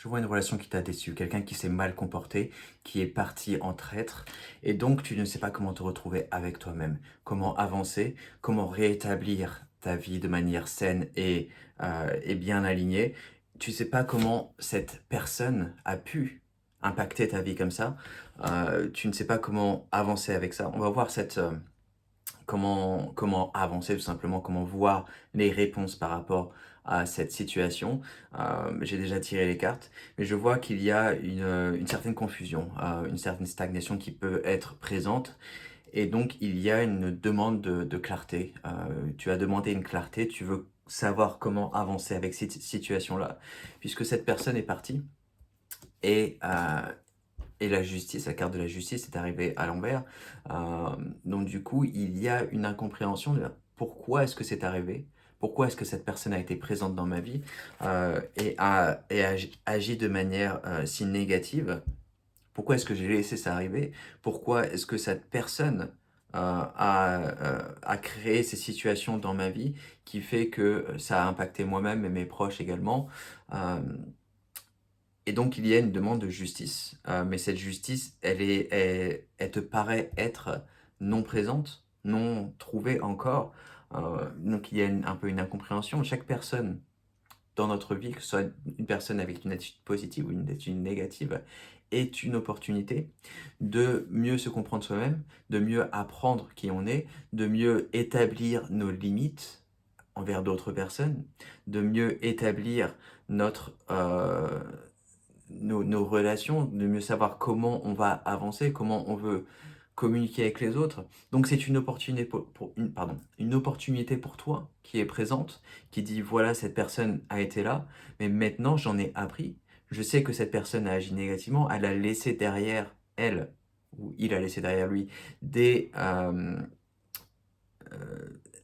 Je vois une relation qui t'a déçu, quelqu'un qui s'est mal comporté, qui est parti en traître, et donc tu ne sais pas comment te retrouver avec toi-même, comment avancer, comment rétablir ta vie de manière saine et bien alignée. Tu sais pas comment cette personne a pu impacter ta vie comme ça. Tu ne sais pas comment avancer avec ça. On va voir comment avancer tout simplement, comment voir les réponses par rapport à cette situation. J'ai déjà tiré les cartes, mais je vois qu'il y a une certaine confusion, une certaine stagnation qui peut être présente, et donc il y a une demande de clarté. Tu as demandé une clarté, tu veux savoir comment avancer avec cette situation-là, puisque cette personne est partie, et, euh, et la justice, la carte de la justice est arrivée à l'envers. Donc du coup, il y a une incompréhension de pourquoi est-ce que c'est arrivé, pourquoi est-ce que cette personne a été présente dans ma vie agi de manière si négative, pourquoi est-ce que j'ai laissé ça arriver, pourquoi est-ce que cette personne a créé ces situations dans ma vie qui fait que ça a impacté moi-même et mes proches également. Euh, et donc, il y a une demande de justice, mais cette justice, elle te paraît être non présente, non trouvée encore. Donc, il y a un peu une incompréhension. Chaque personne dans notre vie, que ce soit une personne avec une attitude positive ou une attitude négative, est une opportunité de mieux se comprendre soi-même, de mieux apprendre qui on est, de mieux établir nos limites envers d'autres personnes, de mieux établir nos relations, de mieux savoir comment on va avancer, comment on veut communiquer avec les autres. Donc c'est une opportunité une opportunité pour toi qui est présente, qui dit voilà, cette personne a été là, mais maintenant j'en ai appris. Je sais que cette personne a agi négativement, elle a laissé derrière elle, ou il a laissé derrière lui, des, elle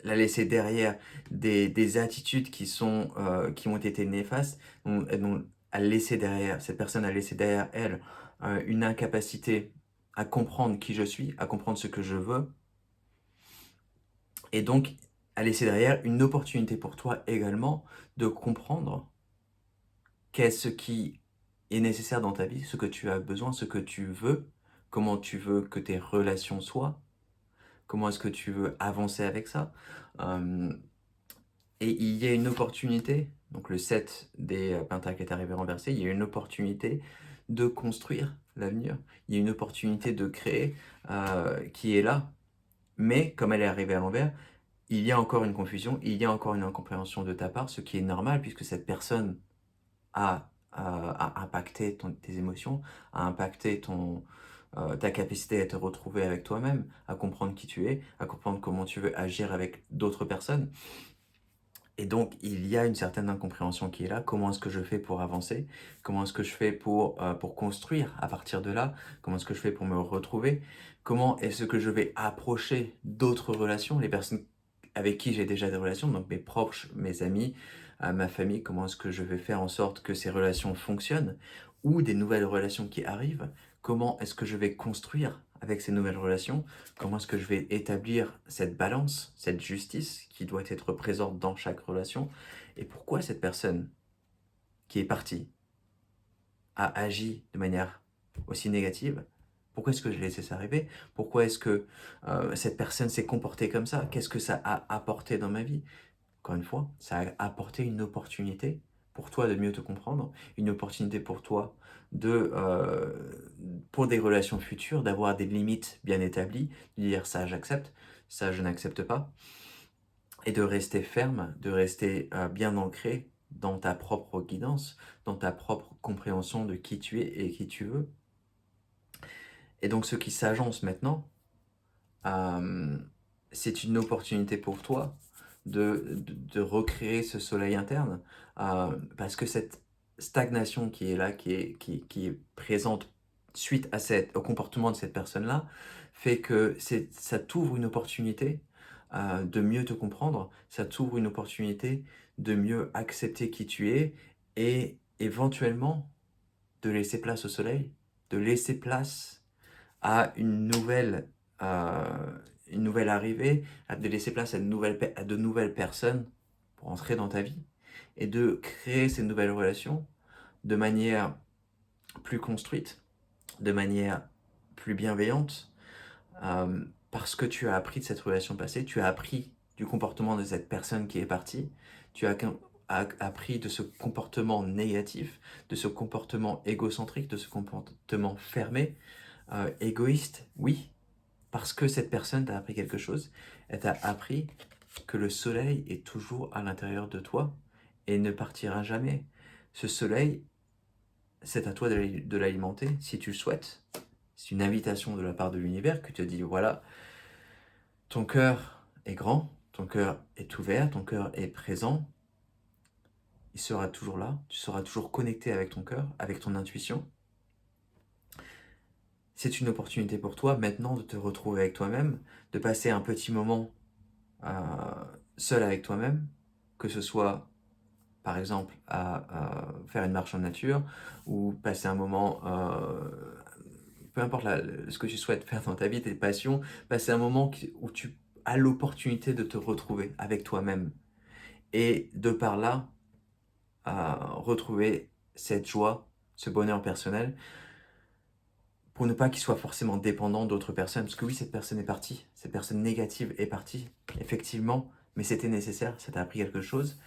a laissé derrière des attitudes qui ont été néfastes, cette personne a laissé derrière elle une incapacité à comprendre qui je suis, à comprendre ce que je veux, et donc a laissé derrière une opportunité pour toi également de comprendre qu'est-ce qui est nécessaire dans ta vie, ce que tu as besoin, ce que tu veux, comment tu veux que tes relations soient, comment est-ce que tu veux avancer avec ça. Euh, Et il y a une opportunité, donc le 7 des pentacles est arrivé renversé, il y a une opportunité de construire l'avenir, il y a une opportunité de créer qui est là, mais comme elle est arrivée à l'envers, il y a encore une confusion, il y a encore une incompréhension de ta part, ce qui est normal puisque cette personne a impacté tes émotions, a impacté ta capacité à te retrouver avec toi-même, à comprendre qui tu es, à comprendre comment tu veux agir avec d'autres personnes. Et donc, il y a une certaine incompréhension qui est là. Comment est-ce que je fais pour avancer? Comment est-ce que je fais pour construire à partir de là? Comment est-ce que je fais pour me retrouver? Comment est-ce que je vais approcher d'autres relations, les personnes avec qui j'ai déjà des relations, donc mes proches, mes amis, ma famille? Comment est-ce que je vais faire en sorte que ces relations fonctionnent? Ou des nouvelles relations qui arrivent? Comment est-ce que je vais construire avec ces nouvelles relations? Comment est-ce que je vais établir cette balance, cette justice qui doit être présente dans chaque relation? Et pourquoi cette personne qui est partie a agi de manière aussi négative? Pourquoi est-ce que j'ai laissé ça arriver? Pourquoi est-ce que cette personne s'est comportée comme ça? Qu'est-ce que ça a apporté dans ma vie? Encore une fois, ça a apporté une opportunité pour toi de mieux te comprendre, une opportunité pour toi pour des relations futures, d'avoir des limites bien établies, de dire ça j'accepte, ça je n'accepte pas, et de rester ferme, de rester bien ancré dans ta propre guidance, dans ta propre compréhension de qui tu es et qui tu veux. Et donc ce qui s'agence maintenant, euh, c'est une opportunité pour toi de recréer ce soleil interne, parce que cette stagnation qui est là, qui est présente suite à au comportement de cette personne-là, fait que ça t'ouvre une opportunité de mieux te comprendre, ça t'ouvre une opportunité de mieux accepter qui tu es et éventuellement de laisser place au soleil, de laisser place à euh, une nouvelle arrivée, de laisser place à de nouvelles personnes pour entrer dans ta vie et de créer ces nouvelles relations de manière plus construite, de manière plus bienveillante, parce que tu as appris de cette relation passée, tu as appris du comportement de cette personne qui est partie, tu as appris de ce comportement négatif, de ce comportement égocentrique, de ce comportement fermé, égoïste, oui, parce que cette personne t'a appris quelque chose, elle t'a appris que le soleil est toujours à l'intérieur de toi et ne partira jamais. Ce soleil, c'est à toi de l'alimenter si tu le souhaites. C'est une invitation de la part de l'univers qui te dit, voilà, ton cœur est grand, ton cœur est ouvert, ton cœur est présent, il sera toujours là, tu seras toujours connecté avec ton cœur, avec ton intuition. C'est une opportunité pour toi maintenant de te retrouver avec toi-même, de passer un petit moment seul avec toi-même, que ce soit par exemple à faire une marche en nature ou passer un moment, peu importe ce que tu souhaites faire dans ta vie, tes passions, passer un moment où tu as l'opportunité de te retrouver avec toi-même et de par là retrouver cette joie, ce bonheur personnel pour ne pas qu'il soit forcément dépendant d'autres personnes. Parce que oui, cette personne est partie, cette personne négative est partie, effectivement, mais c'était nécessaire, ça t'a appris quelque chose.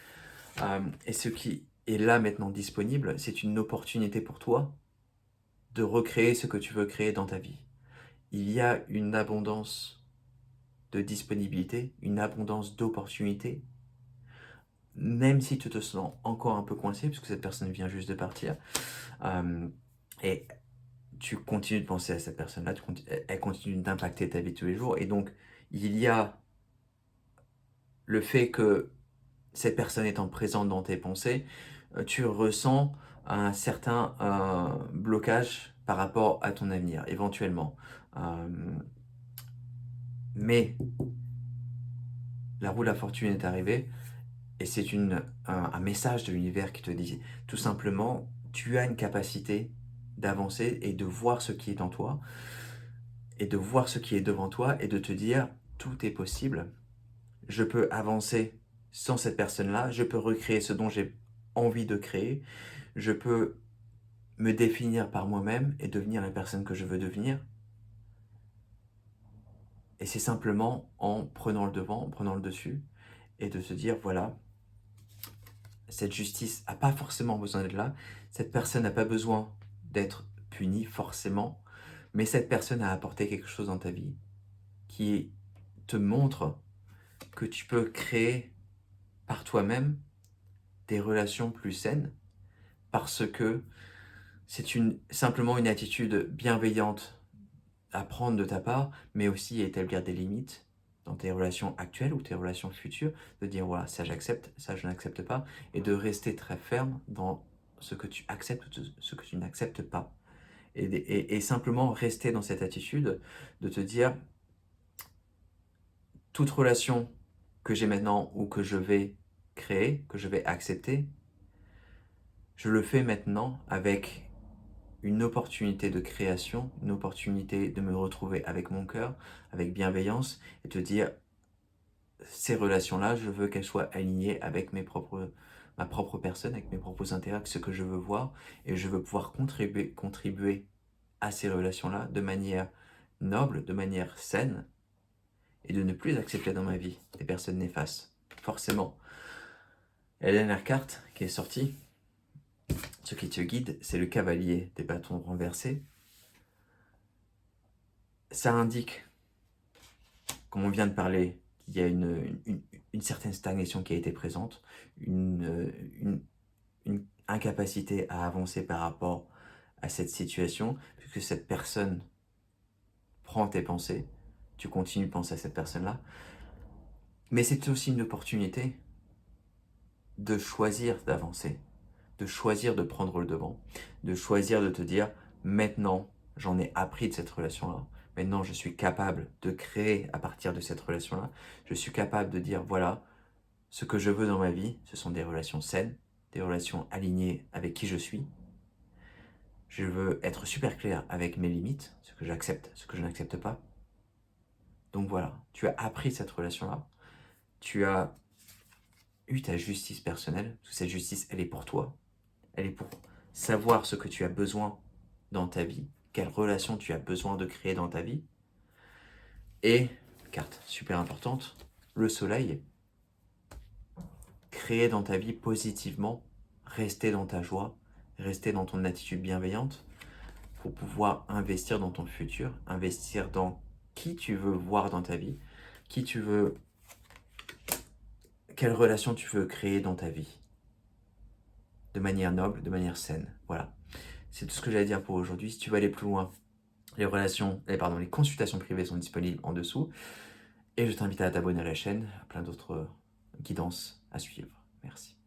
Et ce qui est là maintenant disponible, c'est une opportunité pour toi de recréer ce que tu veux créer dans ta vie. Il y a une abondance de disponibilité, une abondance d'opportunités, même si tu te sens encore un peu coincé, puisque cette personne vient juste de partir, et tu continues de penser à cette personne-là, elle continue d'impacter ta vie tous les jours, et donc il y a le fait que cette personne étant présente dans tes pensées, tu ressens un certain blocage par rapport à ton avenir, éventuellement. Mais la roue de la fortune est arrivée et c'est un message de l'univers qui te dit tout simplement, tu as une capacité d'avancer et de voir ce qui est en toi et de voir ce qui est devant toi et de te dire, tout est possible. Je peux avancer sans cette personne-là, je peux recréer ce dont j'ai envie de créer, je peux me définir par moi-même et devenir la personne que je veux devenir. Et c'est simplement en prenant le devant, en prenant le dessus, et de se dire, voilà, cette justice n'a pas forcément besoin d'être là, cette personne n'a pas besoin d'être punie forcément, mais cette personne a apporté quelque chose dans ta vie qui te montre que tu peux créer par toi-même des relations plus saines, parce que c'est simplement une attitude bienveillante à prendre de ta part, mais aussi à établir des limites dans tes relations actuelles ou tes relations futures, de dire voilà, ça j'accepte, ça je n'accepte pas, et de rester très ferme dans ce que tu acceptes ou ce que tu n'acceptes pas. Et simplement rester dans cette attitude de te dire toute relation que j'ai maintenant ou que je vais créer, que je vais accepter, je le fais maintenant avec une opportunité de création, une opportunité de me retrouver avec mon cœur, avec bienveillance, et te dire, ces relations-là, je veux qu'elles soient alignées avec ma propre personne, avec mes propres intérêts, avec ce que je veux voir, et je veux pouvoir contribuer à ces relations-là de manière noble, de manière saine, et de ne plus accepter dans ma vie des personnes néfastes. Forcément. Et la dernière carte qui est sortie, ce qui te guide, c'est le cavalier des bâtons renversés. Ça indique, comme on vient de parler, qu'il y a une certaine stagnation qui a été présente, une incapacité à avancer par rapport à cette situation, puisque cette personne prend tes pensées, tu continues de penser à cette personne-là. Mais c'est aussi une opportunité de choisir d'avancer, de choisir de prendre le devant, de choisir de te dire, maintenant, j'en ai appris de cette relation-là, maintenant je suis capable de créer à partir de cette relation-là, je suis capable de dire, voilà, ce que je veux dans ma vie, ce sont des relations saines, des relations alignées avec qui je suis. Je veux être super clair avec mes limites, ce que j'accepte, ce que je n'accepte pas. Donc voilà, tu as appris cette relation-là, tu as eu ta justice personnelle, parce que cette justice, elle est pour toi, elle est pour savoir ce que tu as besoin dans ta vie, quelle relation tu as besoin de créer dans ta vie. Et, carte super importante, le soleil, créer dans ta vie positivement, rester dans ta joie, rester dans ton attitude bienveillante pour pouvoir investir dans ton futur, investir dans qui tu veux voir dans ta vie, qui tu veux, quelle relation tu veux créer dans ta vie, de manière noble, de manière saine. Voilà, c'est tout ce que j'allais dire pour aujourd'hui. Si tu veux aller plus loin, les consultations privées sont disponibles en dessous. Et je t'invite à t'abonner à la chaîne, plein d'autres guidances à suivre. Merci.